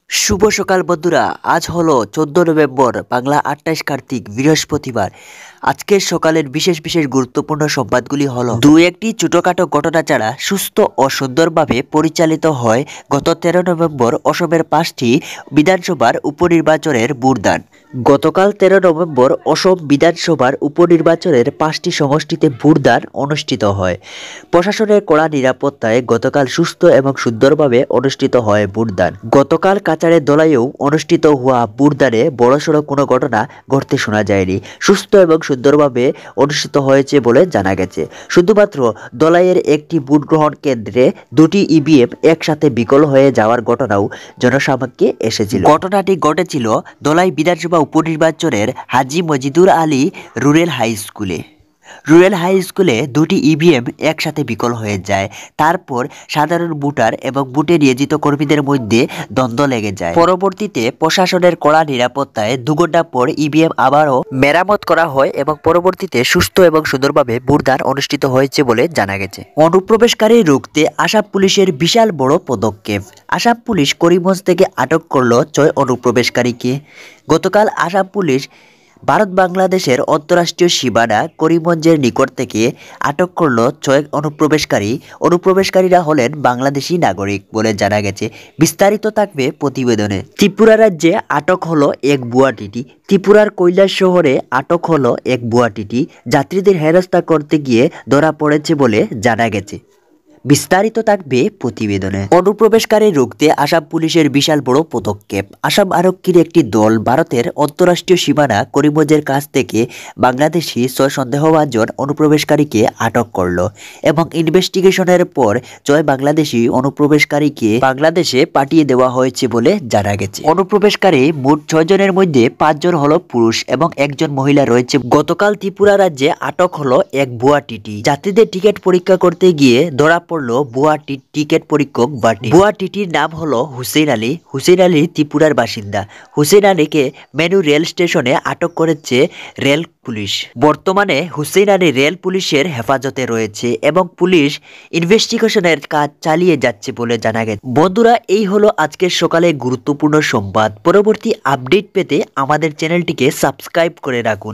শুভ সকাল বন্ধুরা, আজ হলো 14 নভেম্বর, বাংলা 28 কার্তিক, বৃহস্পতিবার। আজকের সকালের বিশেষ বিশেষ গুরুত্বপূর্ণ সংবাদগুলি হলো, দু একটি ছোটখাটো ঘটনা ছাড়া সুস্থ ও সুন্দরভাবে পরিচালিত হয় গত 13 নভেম্বর অসমের 5টি বিধানসভার উপনির্বাচনের ভোটদান। গতকাল 13 নভেম্বর অসম বিধানসভার উপনির্বাচনের 5টি সমষ্টিতে ভোটদান অনুষ্ঠিত হয়। প্রশাসনের কড়া নিরাপত্তায় গতকাল সুস্থ এবং সুন্দরভাবে অনুষ্ঠিত হয় ভোটদান। গতকাল কাছাড়ের দলাইয়েও অনুষ্ঠিত হওয়া ভোটদানে বড়সড় কোনো ঘটনা ঘটতে শোনা যায়নি। সুস্থ এবং সুন্দরভাবে অনুষ্ঠিত হয়েছে বলে জানা গেছে। শুধুমাত্র দলাইয়ের একটি ভোট গ্রহণ কেন্দ্রে 2টি ইভিএম একসাথে বিকল হয়ে যাওয়ার ঘটনাও জনসামক্ষে এসেছিল। ঘটনাটি ঘটেছিল দলাই বিধানসভা উপনির্বাচনের হাজী মজিদুর আলী রুরাল হাই স্কুলে। রুরাল হাই স্কুলে 2টি ইভিএম একসাথে বিকল হয়ে যায়। তারপর সাধারণ ভোটার এবং ভোটে নিয়োজিত কর্মীদের মধ্যে দ্বন্দ্ব লেগে যায়। পরবর্তীতে প্রশাসনের কড়া নিরাপত্তায় 2 ঘন্টা পর ইভিএম আবারও মেরামত করা হয় এবং পরবর্তীতে সুস্থ এবং সুন্দরভাবে ভোটদান অনুষ্ঠিত হয়েছে বলে জানা গেছে। অনুপ্রবেশকারী রুখতে আসাম পুলিশের বিশাল বড় পদক্ষেপ। আসাম পুলিশ করিমগঞ্জ থেকে আটক করল 6 অনুপ্রবেশকারীকে। গতকাল আসাম পুলিশ ভারত বাংলাদেশের অন্তর্রাষ্ট্রীয় সীমানা করিমগঞ্জের নিকট থেকে আটক করল 6 অনুপ্রবেশকারী। অনুপ্রবেশকারীরা হলেন বাংলাদেশি নাগরিক বলে জানা গেছে। বিস্তারিত থাকবে প্রতিবেদনে। ত্রিপুরা রাজ্যে আটক হলো এক ভুয়া টিটি। ত্রিপুরার কৈলাস শহরে আটক হলো এক ভুয়া টিটি। যাত্রীদের হেনস্থা করতে গিয়ে ধরা পড়েছে বলে জানা গেছে। বিস্তারিত থাকবে প্রতিবেদনে। অনুপ্রবেশকারী রুখতে আসাম পুলিশের বিশাল বড় পদক্ষেপ। আসাম আরক্ষীর একটি দল ভারতের অন্তর্রাষ্ট্রীয় সীমানা করিমগঞ্জের কাছ থেকে বাংলাদেশি 6 সন্দেহভাজন অনুপ্রবেশকারীকে আটক করল এবং ইনভেস্টিগেশনের পর 6 বাংলাদেশি অনুপ্রবেশকারীকে বাংলাদেশে পাঠিয়ে দেওয়া হয়েছে বলে জানা গেছে। অনুপ্রবেশকারী মোট 6 জনের মধ্যে 5 জন হলো পুরুষ এবং 1 জন মহিলা রয়েছে। গতকাল ত্রিপুরা রাজ্যে আটক হলো এক ভুয়া টিটি। যাত্রীদের টিকিট পরীক্ষা করতে গিয়ে ধরা ভুয়া টিকিট পরীক্ষক বাটি। ভুয়া টিটির নাম হলো হুসেন আলী। হুসেন আলী ত্রিপুরার বাসিন্দা। হুসেন আলীকে মেনু রেল স্টেশনে আটক করেছে রেল পুলিশ। বর্তমানে হুসেন আলী রেল পুলিশের হেফাজতে রয়েছে এবং পুলিশ ইনভেস্টিগেশনের কাজ চালিয়ে যাচ্ছে বলে জানা গেছে। বন্ধুরা, এই হলো আজকের সকালে গুরুত্বপূর্ণ সংবাদ। পরবর্তী আপডেট পেতে আমাদের চ্যানেলটিকে সাবস্ক্রাইব করে রাখুন।